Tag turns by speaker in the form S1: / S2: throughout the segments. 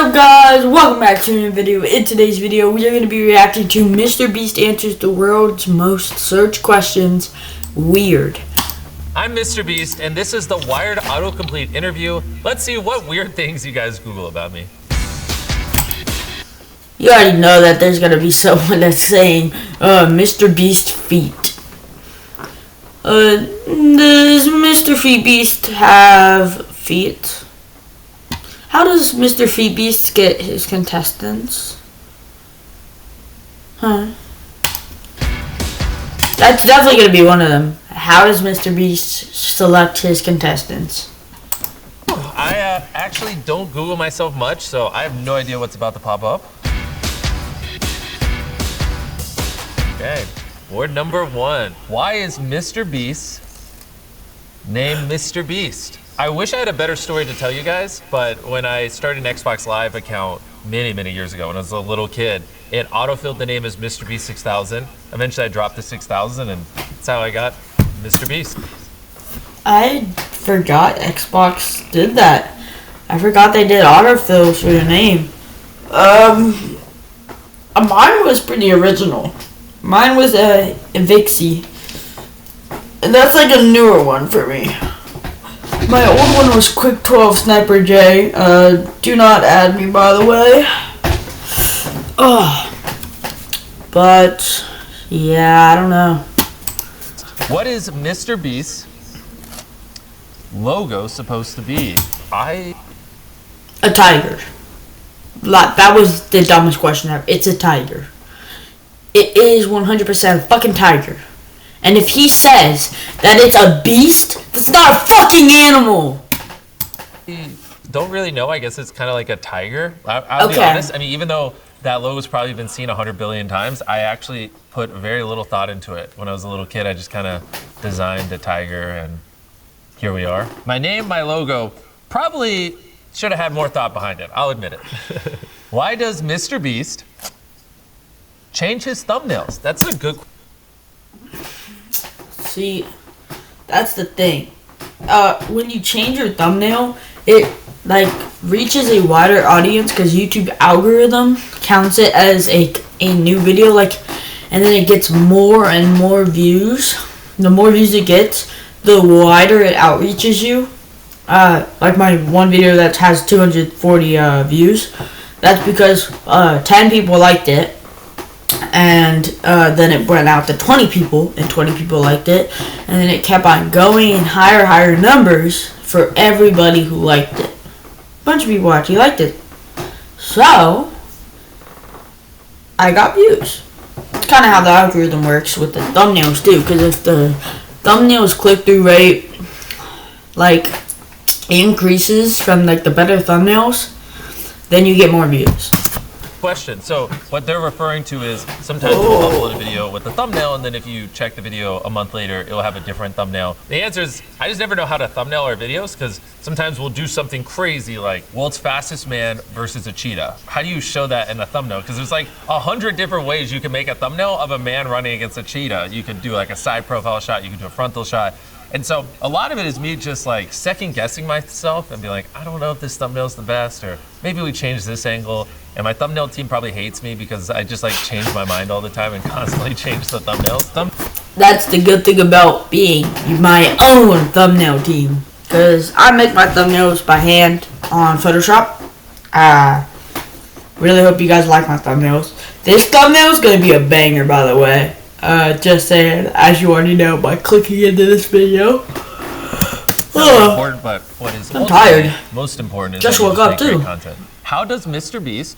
S1: up, guys? Welcome back to a new video. In today's video, we are going to be reacting to Mr. Beast answers the world's most searched questions. Weird.
S2: I'm Mr. Beast, and this is the Wired Autocomplete interview. Let's see what weird things you guys Google about me.
S1: You already know that there's going to be someone that's saying, Mr. Beast feet. Does Mr. Feet Beast have feet? How does Mr. Feet Beast get his contestants? That's definitely going to be one of them. How does Mr. Beast select his contestants?
S2: I actually don't Google myself much, so I have no idea what's about to pop up. Okay, word number one. Why is Mr. Beast named Mr. Beast? I wish I had a better story to tell you guys, but when I started an Xbox Live account many years ago when I was a little kid, it autofilled the name as Mr. Beast 6000. Eventually I dropped to 6000 and that's how I got Mr. Beast. I
S1: forgot Xbox did that. I forgot they did autofill for your name. Mine was pretty original. Mine was a Vixie. And that's like a newer one for me. My old one was Quick 12 Sniper J. Do not add me, by the way. But yeah, I don't know.
S2: What is Mr. Beast's logo supposed to be?
S1: A tiger. That was the dumbest question ever. It's a tiger. It is 100% a fucking tiger. And if he says that it's a beast, that's not a fucking animal.
S2: Don't really know. I guess it's kind of like a tiger. I'll be honest. I mean, even though that logo's probably been seen 100 billion times, I actually put very little thought into it. When I was a little kid, I just kind of designed a tiger, and here we are. My name, my logo, probably should have had more thought behind it. I'll admit it. Why does Mr. Beast change his thumbnails? That's a good question.
S1: See, that's the thing. When you change your thumbnail, it reaches a wider audience because YouTube algorithm counts it as a new video, and then it gets more and more views. The more views it gets, the wider it outreaches you. Like my one video that has 240 views, that's because 10 people liked it. And then it went out to 20 people, and 20 people liked it, and then it kept on going in higher numbers for everybody who liked it. A bunch of people actually liked it. So, I got views. It's kind of how the algorithm works with the thumbnails too, because if the thumbnails click-through rate, increases from, the better thumbnails, then you get more views.
S2: Question. So what they're referring to is sometimes we'll upload a video with a thumbnail, and then if you check the video a month later, it'll have a different thumbnail. The answer is I just never know how to thumbnail our videos, because sometimes we'll do something crazy like world's fastest man versus a cheetah. How do you show that in a thumbnail? Because there's 100 different ways you can make a thumbnail of a man running against a cheetah. You could do a side profile shot, you can do a frontal shot. And so a lot of it is me just second guessing myself and be like, I don't know if this thumbnail is the best, or maybe we change this angle. And my thumbnail team probably hates me because I just change my mind all the time and constantly change the thumbnails.
S1: That's the good thing about being my own thumbnail team, because I make my thumbnails by hand on Photoshop. Really hope you guys like my thumbnails. This thumbnail is going to be a banger, by the way. Just saying, as you already know by clicking into this video.
S2: Important, but what is
S1: I'm tired.
S2: Most important is
S1: just woke up too.
S2: Content. How does Mr. Beast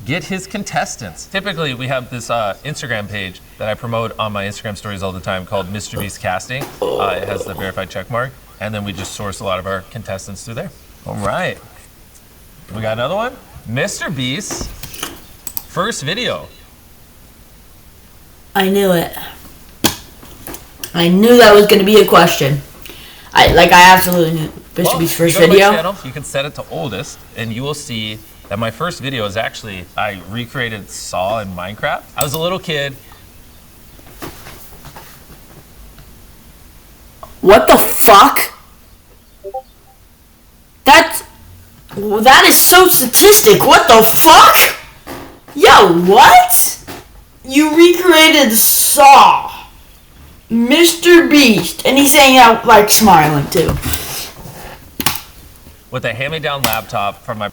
S2: get his contestants? Typically, we have this Instagram page that I promote on my Instagram stories all the time called Mr. Beast Casting. It has the verified check mark, and then we just source a lot of our contestants through there. All right, we got another one. Mr. Beast's first video.
S1: I knew it. I knew that was going to be a question. I absolutely knew. Mr. Beast's first video.
S2: My channel, you can set it to oldest, and you will see that my first video is actually, I recreated Saw in Minecraft. I was a little kid.
S1: What the fuck? That's Well, that is so statistic. What the fuck? Yo, what? You recreated Saw. Mr. Beast. And he's hanging out, like, smiling, too.
S2: With a hand-me-down laptop from my...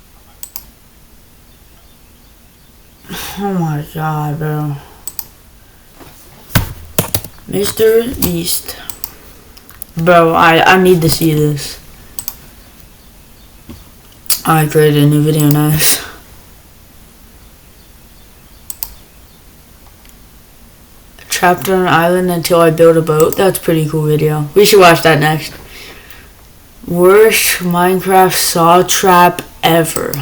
S1: Oh my god, bro. Mr. Beast. Bro, I need to see this. I created a new video, nice. Trapped on an island until I build a boat. That's a pretty cool video. We should watch that next. Worst Minecraft saw trap ever.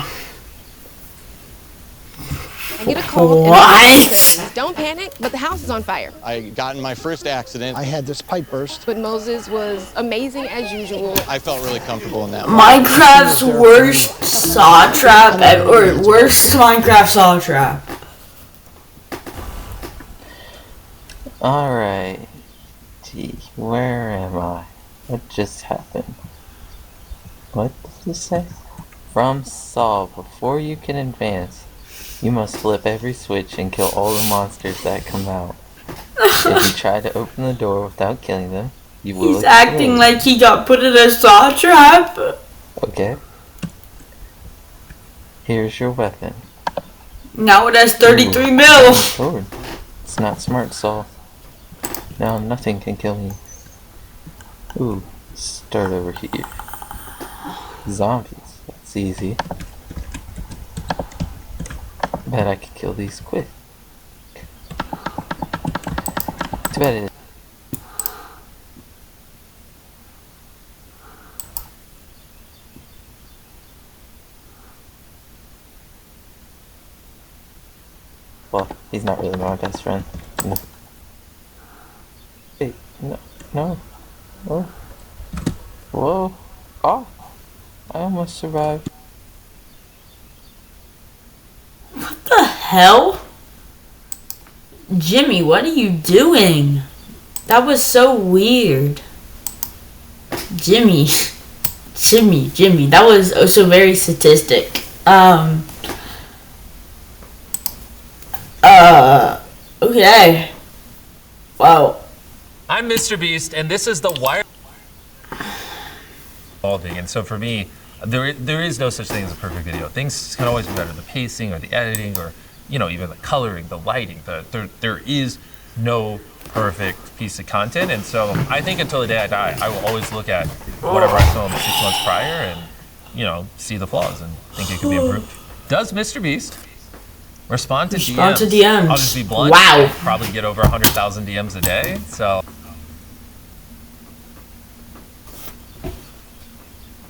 S3: I get a call.
S1: What?
S3: Don't panic, but the house is on fire.
S4: I got in my first accident.
S5: I had this pipe burst.
S3: But Moses was amazing as usual.
S4: I felt really comfortable in that.
S1: Minecraft's worst saw trap ever, or worst Minecraft saw trap.
S6: Alright. Gee, where am I? What just happened? What did you say? From Saw, before you can advance, you must flip every switch and kill all the monsters that come out. If you try to open the door without killing them, you will
S1: He's acting like he got put in a saw trap.
S6: Okay. Here's your weapon.
S1: Now it has 33 mil.
S6: Sword. It's not smart, Saw. Now nothing can kill me. Ooh, start over here. Zombies. That's easy. Bet I could kill these quick. Too bad it. Well, he's not really my best friend. No. Wait, no, no. Whoa. Whoa. Oh. I almost survived.
S1: What the hell? Jimmy, what are you doing? That was so weird. Jimmy, that was also very statistic. Okay. Wow.
S2: I'm Mr. Beast, and this is the wire. And so for me, there is no such thing as a perfect video. Things can always be better. The pacing, or the editing, or even the coloring, the lighting. There is no perfect piece of content, and so I think until the day I die, I will always look at whatever I filmed 6 months prior and see the flaws and think it could be improved. Does Mr. Beast respond to DMs?
S1: Respond to DMs.
S2: I'll just be blunt.
S1: Wow.
S2: I probably get over 100,000 DMs a day, so.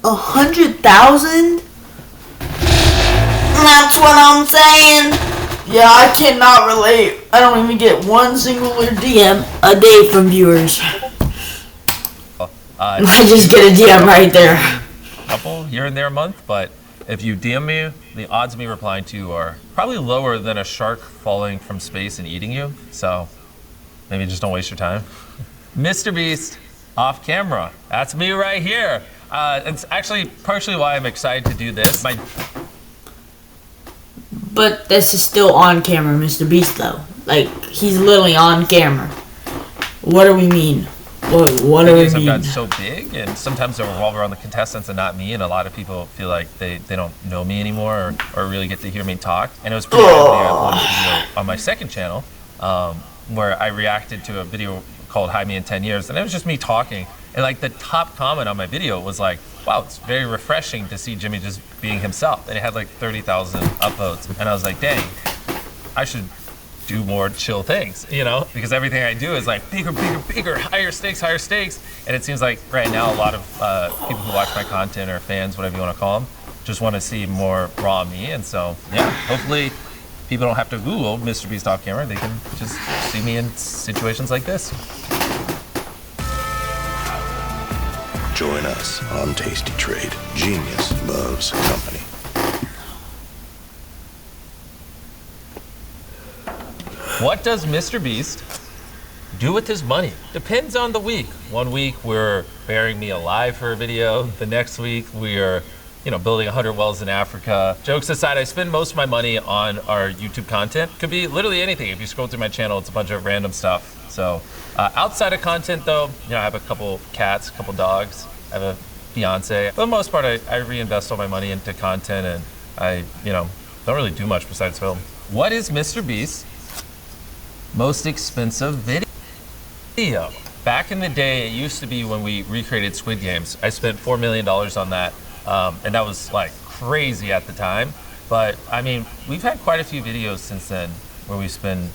S1: 100,000? That's what I'm saying. Yeah, I cannot relate. I don't even get one singular DM a day from viewers. I just get a DM right there.
S2: Couple here and there a month, but if you DM me, the odds of me replying to you are probably lower than a shark falling from space and eating you. So maybe just don't waste your time. Mr. Beast, off camera. That's me right here. It's actually partially why I'm excited to do this.
S1: But this is still on camera, Mr. Beast, though. Like, he's literally on camera. What do we mean? What do we
S2: I've
S1: mean?
S2: gotten so big, and sometimes they revolve around the contestants and not me, and a lot of people feel like they don't know me anymore or really get to hear me talk. And it was pretty funny. I uploaded a video on my second channel where I reacted to a video called Hide Me in 10 Years, and it was just me talking. And like the top comment on my video was like, wow, it's very refreshing to see Jimmy just being himself. And it had like 30,000 upvotes. And I was like, dang, I should do more chill things, because everything I do is like bigger, higher stakes. And it seems like right now a lot of people who watch my content or fans, whatever you want to call them, just want to see more raw me. And so, yeah, hopefully people don't have to Google Mr. Beast off camera. They can just see me in situations like this.
S7: Join us on Tasty Trade. Genius loves company.
S2: What does Mr. Beast do with his money? Depends on the week. One week we're burying me alive for a video. The next week we are building 100 wells in Africa. Jokes aside, I spend most of my money on our YouTube content. Could be literally anything. If you scroll through my channel, it's a bunch of random stuff. So outside of content though, I have a couple cats, a couple dogs. I have a fiance. For the most part, I reinvest all my money into content, and I, don't really do much besides film. What is Mr. Beast's most expensive video? Back in the day, it used to be when we recreated Squid Games. I spent $4 million on that, and that was like crazy at the time. But I mean, we've had quite a few videos since then where we've spent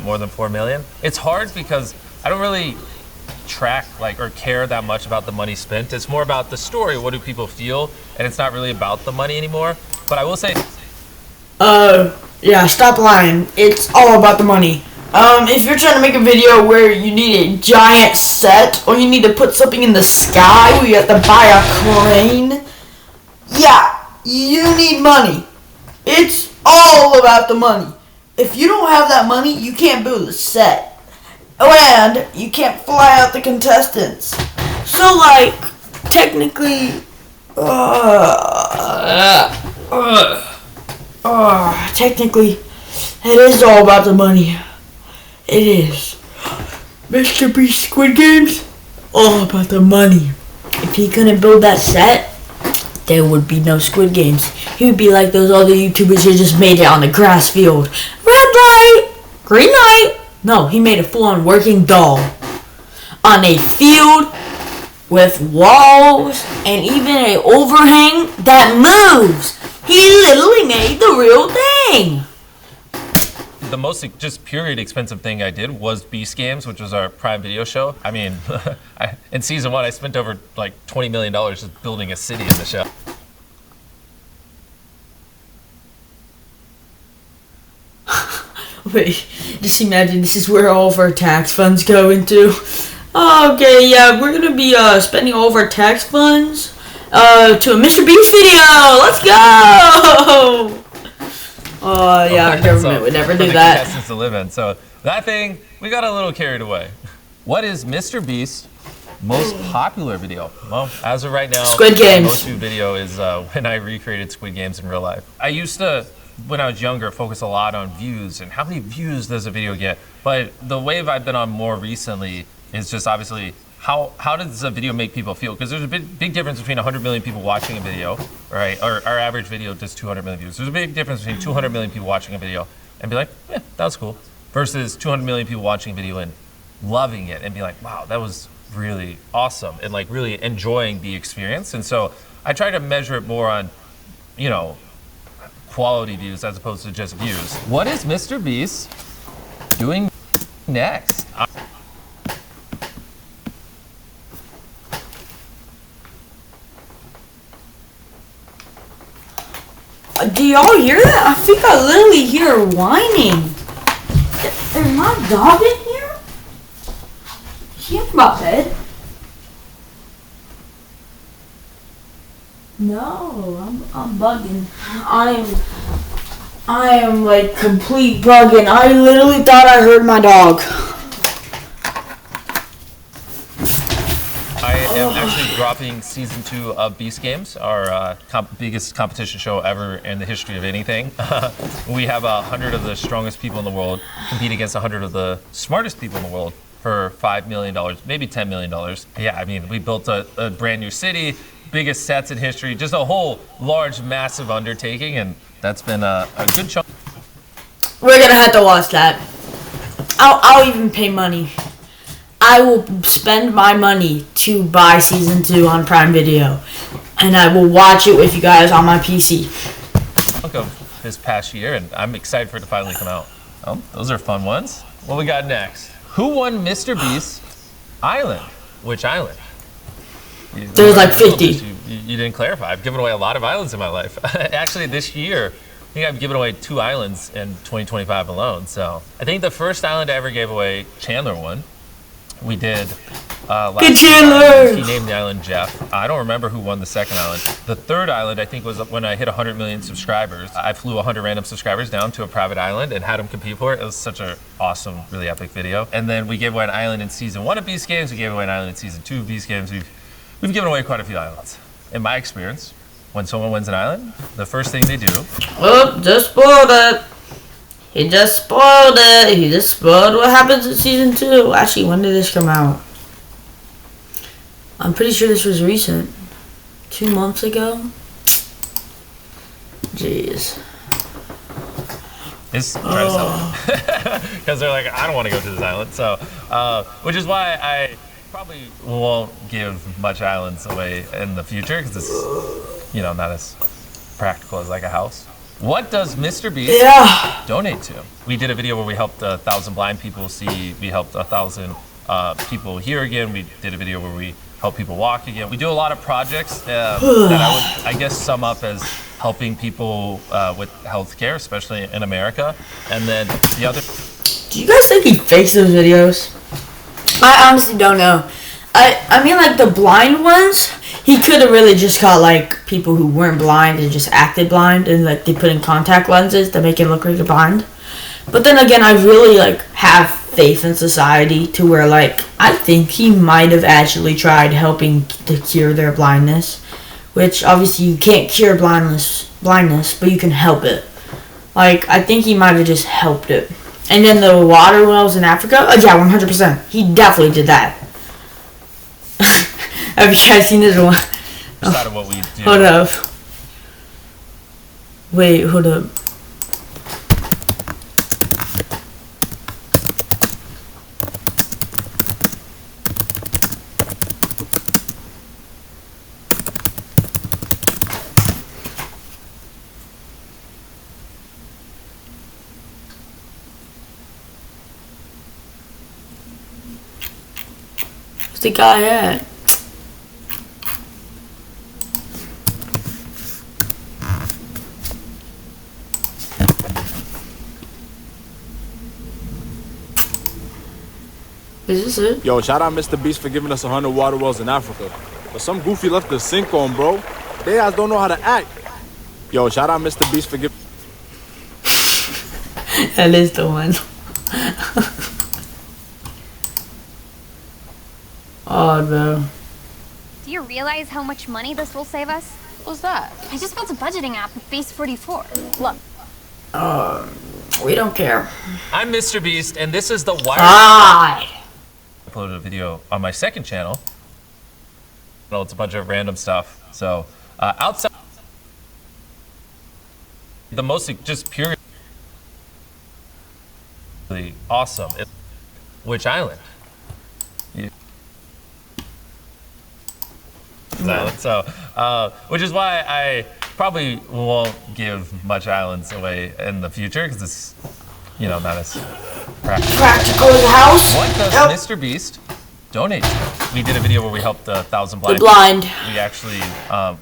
S2: more than 4 million. It's hard because I don't really track or care that much about the money spent. It's more about the story. What do people feel? And it's not really about the money anymore. But I will say,
S1: yeah, stop lying. It's all about the money. If you're trying to make a video where you need a giant set or you need to put something in the sky where you have to buy a crane, yeah, you need money. It's all about the money. If you don't have that money, you can't build a set. And you can't fly out the contestants. So, technically, technically, it is all about the money. It is. Mr. Beast Squid Games, all about the money. If he couldn't build that set, there would be no Squid Games. He would be like those other YouTubers who just made it on the grass field. Red light, green light. No, he made a full-on working doll on a field with walls and even an overhang that moves. He literally made the real thing.
S2: the most just period expensive thing I did was Beast Games, which was our Prime Video show. I mean, in season 1, I spent over like $20 million just building a city in the show.
S1: Wait, just imagine this is where all of our tax funds go into. Okay, yeah, we're gonna be spending all of our tax funds to a Mr. Beast video. Let's go! Oh yeah, our government would never do that.
S2: Contestants to live in. So that thing, we got a little carried away. What is Mr. Beast's most popular video? Well, as of right now,
S1: Squid Games.
S2: My most viewed video is when I recreated Squid Games in real life. I used to, when I was younger, focus a lot on views and how many views does a video get. But the wave I've been on more recently is just obviously how does a video make people feel? Because there's a big difference between 100 million people watching a video, right? Or our average video does 200 million views. There's a big difference between 200 million people watching a video and be like, yeah, that was cool, versus 200 million people watching a video and loving it and be like, wow, that was really awesome, and like really enjoying the experience. And so I try to measure it more on, you know, quality views as opposed to just views. What is Mr. Beast doing next?
S1: Do y'all hear that? I think I literally hear her whining. Is my dog in here? Is she in my bed? No, I'm bugging. I am like complete bugging. I literally thought I heard my dog.
S2: I am actually dropping season 2 of Beast Games, our biggest competition show ever in the history of anything. We have 100 of the strongest people in the world compete against 100 of the smartest people in the world for $5 million, maybe $10 million. Yeah, I mean, we built a brand new city, biggest sets in history, just a whole large, massive undertaking, and that's been a good chunk.
S1: We're gonna have to watch that. I'll even pay money. I will spend my money to buy season 2 on Prime Video, and I will watch it with you guys on my PC.
S2: Of this past year, and I'm excited for it to finally come out. Oh, those are fun ones. What we got next? Who won Mr. Beast's Island? Which island?
S1: There's like 50.
S2: You didn't clarify. I've given away a lot of islands in my life. Actually, this year, I think I've given away 2 islands in 2025 alone. So I think the first island I ever gave away, Chandler won. We did
S1: Good Chandler!
S2: He named the island Jeff. I don't remember who won the second island. The third island, I think, was when I hit 100 million subscribers. I flew 100 random subscribers down to a private island and had them compete for it. It was such an awesome, really epic video. And then we gave away an island in season 1 of Beast Games. We gave away an island in season 2 of Beast Games. We've given away quite a few islands. In my experience, when someone wins an island, the first thing they do.
S1: Oh, just spoiled it. He just spoiled it. He just spoiled what happens in season 2. Actually, when did this come out? I'm pretty sure this was recent. 2 months ago? Jeez.
S2: Is trying to sell it. Because they're like, I don't want to go to this island. So, which is why I probably won't give much islands away in the future because it's, you know, not as practical as like a house. What does Mr. Beast donate to? We did a video where we helped 1,000 blind people see. We helped 1,000 people hear again. We did a video where we help people walk again. We do a lot of projects that I would, I guess, sum up as helping people with healthcare, especially in America. And then the other.
S1: Do you guys think he fakes those videos? I honestly don't know. I mean, like the blind ones, he could have really just got like people who weren't blind and just acted blind, and like they put in contact lenses to make it look like they're blind. But then again, I really like have faith in society to where like I think he might have actually tried helping to cure their blindness, which obviously you can't cure blindness, but you can help it. Like I think he might have just helped it. And then the water wells in Africa, yeah, 100%. He definitely did that. Have you guys seen this one?
S2: Side of what we do.
S1: Hold up. Wait, hold up. Where's the guy at? Is this it?
S5: Yo, shout out Mr. Beast for giving us 100 water wells in Africa. But some goofy left the sink on, bro. They guys don't know how to act. Yo, shout out Mr. Beast for giving...
S1: That is the one. Oh, no.
S8: Do you realize how much money this will save us?
S3: What's that?
S8: I just built a budgeting app with Base 44. Look.
S1: We don't care.
S2: I'm Mr. Beast, and this is the Wire.
S1: Hi.
S2: I uploaded a video on my second channel. Well, it's a bunch of random stuff. So, outside the most just pure awesome. Which island? Island. So, which is why I probably won't give much islands away in the future because it's, you know, not as practical.
S1: Practical as a house.
S2: What does Mr. Beast donate to? We did a video where we helped 1,000 blind.
S1: The blind.
S2: We actually,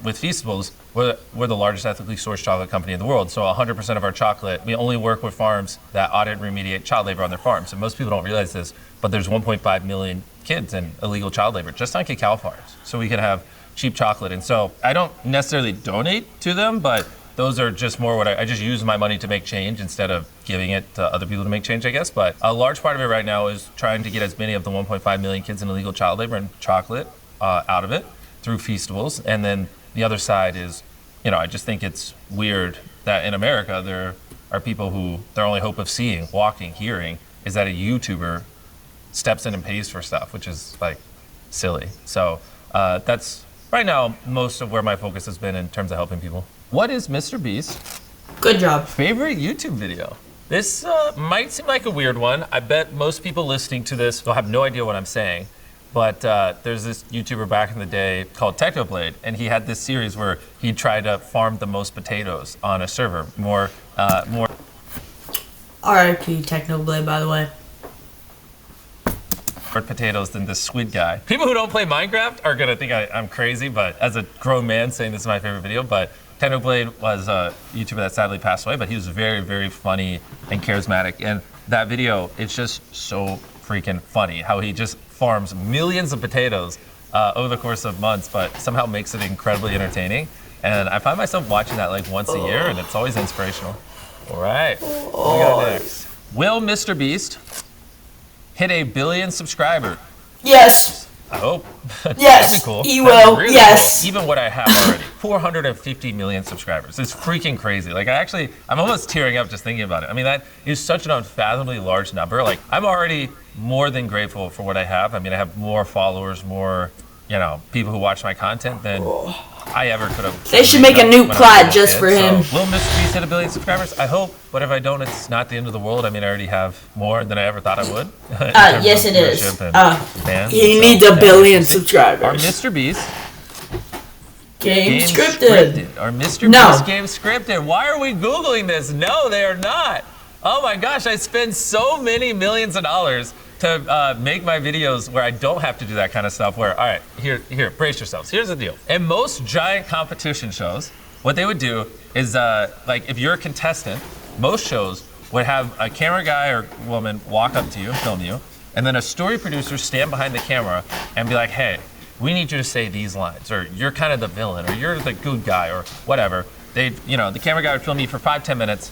S2: with Feastables, we're the largest ethically sourced chocolate company in the world. So 100% of our chocolate, we only work with farms that audit and remediate child labor on their farms. And most people don't realize this, but there's 1.5 million kids in illegal child labor just on cacao farms. So we can have cheap chocolate. And so I don't necessarily donate to them, but those are just more what I just use my money to make change instead of giving it to other people to make change, I guess. But a large part of it right now is trying to get as many of the 1.5 million kids in illegal child labor and chocolate out of it through Feastables. And then the other side is, you know, I just think it's weird that in America there are people who their only hope of seeing, walking, hearing is that a YouTuber steps in and pays for stuff, which is like silly. So that's right now most of where my focus has been in terms of helping people. What is Mr. Beast's
S1: Good job.
S2: favorite YouTube video? This might seem like a weird one. I bet most people listening to this will have no idea what I'm saying. But there's this YouTuber back in the day called Technoblade, and he had this series where he tried to farm the most potatoes on a server. More
S1: R.I.P. Technoblade, by the way.
S2: potatoes than this squid guy. People who don't play Minecraft are gonna think I'm crazy, but as a grown man saying this is my favorite video, but Technoblade was a YouTuber that sadly passed away, but he was very, very funny and charismatic. And that video, it's just so freaking funny how he just farms millions of potatoes over the course of months, but somehow makes it incredibly entertaining. And I find myself watching that like once a year, and it's always inspirational. All right, what we got next? Will Mr. Beast hit 1 billion subscribers?
S1: Yes.
S2: I hope.
S1: Yes,
S2: That'd be cool.
S1: he
S2: That'd be
S1: will.
S2: really
S1: Yes.
S2: cool. Even what I have already. 450 million subscribers. It's freaking crazy. Like I'm almost tearing up just thinking about it. I mean, that is such an unfathomably large number. Like I'm already more than grateful for what I have. I mean, I have more followers, more, people who watch my content than I ever could have.
S1: They should make a new plot just for him.
S2: So, will Mr. Beast hit 1 billion subscribers? I hope, but if I don't, it's not the end of the world. I mean, I already have more than I ever thought I would.
S1: Yes, it is. He needs 1 billion subscribers.
S2: Our Mr. Beast.
S1: Game scripted.
S2: Our Mr. Beast game scripted. Why are we Googling this? No, they are not. Oh my gosh, I spend so many millions of dollars to make my videos where I don't have to do that kind of stuff where, all right, here, brace yourselves. Here's the deal. In most giant competition shows, what they would do is, like if you're a contestant, most shows would have a camera guy or woman walk up to you and film you, and then a story producer stand behind the camera and be like, hey, we need you to say these lines, or you're kind of the villain, or you're the good guy, or whatever. The camera guy would film you for 5-10 minutes,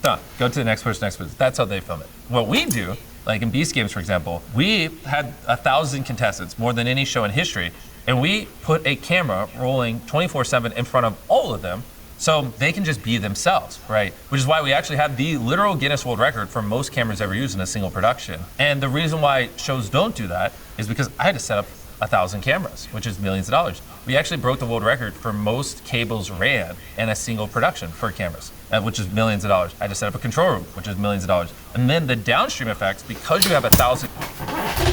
S2: done. Go to the next person. That's how they film it. What we do, like in Beast Games, for example, we had 1,000 contestants, more than any show in history, and we put a camera rolling 24/7 in front of all of them so they can just be themselves, right? Which is why we actually have the literal Guinness World Record for most cameras ever used in a single production. And the reason why shows don't do that is because I had to set up 1,000 cameras, which is millions of dollars. We actually broke the world record for most cables ran in a single production for cameras, which is millions of dollars. I had to set up a control room, which is millions of dollars. And then the downstream effects, because you have 1,000.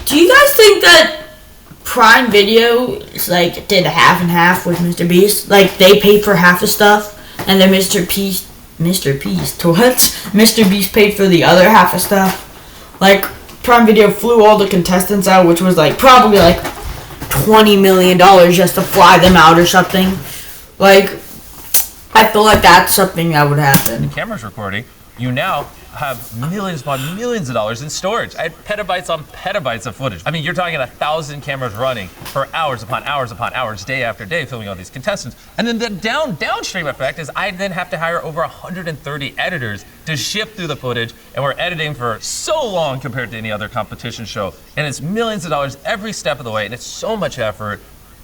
S1: Do you guys think that Prime Video did half and half with Mr. Beast? Like they paid for half the stuff, and then Mr. Beast, what? Mr. Beast paid for the other half of stuff. Like Prime Video flew all the contestants out, which was probably $20 million just to fly them out or something. I feel like that's something that would happen.
S2: The camera's recording. You now have millions upon millions of dollars in storage. I had petabytes on petabytes of footage. I mean, you're talking 1,000 cameras running for hours upon hours upon hours, day after day, filming all these contestants. And then the downstream effect is I then have to hire over 130 editors to shift through the footage, and we're editing for so long compared to any other competition show. And it's millions of dollars every step of the way, and it's so much effort.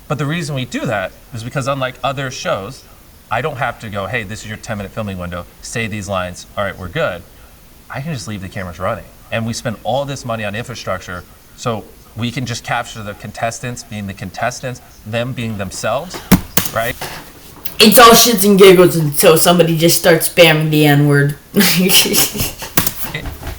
S2: But the reason we do that is because unlike other shows, I don't have to go, hey, this is your 10-minute filming window, say these lines, all right, we're good. I can just leave the cameras running. And we spend all this money on infrastructure so we can just capture the contestants being the contestants, them being themselves, right?
S1: It's all shits and giggles until somebody just starts spamming the N-word.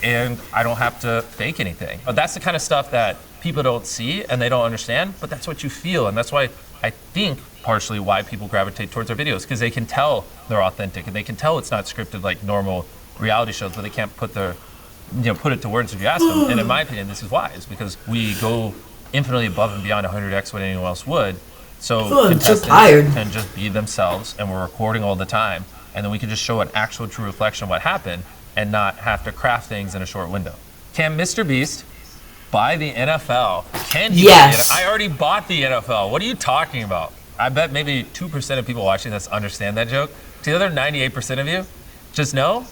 S2: And I don't have to fake anything. But that's the kind of stuff that people don't see and they don't understand, but that's what you feel. And that's why I think partially why people gravitate towards our videos, because they can tell they're authentic and they can tell it's not scripted like normal reality shows, but they can't put it to words if you ask them. And in my opinion, this is why. It's because we go infinitely above and beyond 100x what anyone else would. So contestants can just be themselves, and we're recording all the time, and then we can just show an actual true reflection of what happened and not have to craft things in a short window. Can Mr. Beast buy the NFL? Can he?
S1: Yes.
S2: I already bought the NFL. What are you talking about? I bet maybe 2% of people watching this understand that joke. To the other 98% of you, just know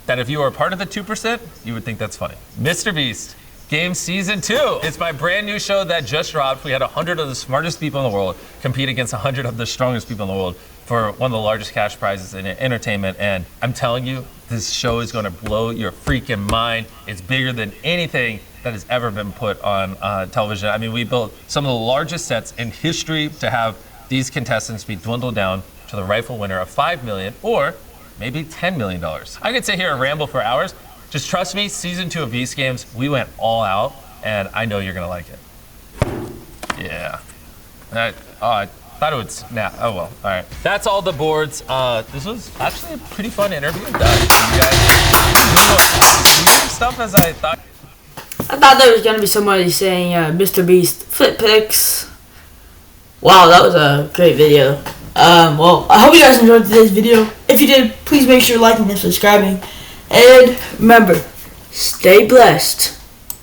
S2: that if you were a part of the 2%, you would think that's funny. Mr. Beast, Game Season 2. It's my brand new show that just dropped. We had 100 of the smartest people in the world compete against 100 of the strongest people in the world for one of the largest cash prizes in entertainment. And I'm telling you, this show is gonna blow your freaking mind. It's bigger than anything that has ever been put on television. I mean, we built some of the largest sets in history to have these contestants be dwindled down to the rightful winner of $5 million or maybe $10 million. I could sit here and ramble for hours. Just trust me, Season 2 of Beast Games, we went all out, and I know you're gonna like it. Yeah. I thought it would snap. Oh well, all right. That's all the boards. This was actually a pretty fun interview. You guys weird stuff as I thought.
S1: I thought there was gonna be somebody saying Mr. Beast flip picks. Wow, that was a great video. Well, I hope you guys enjoyed today's video. If you did, please make sure liking and subscribing. And remember, stay blessed.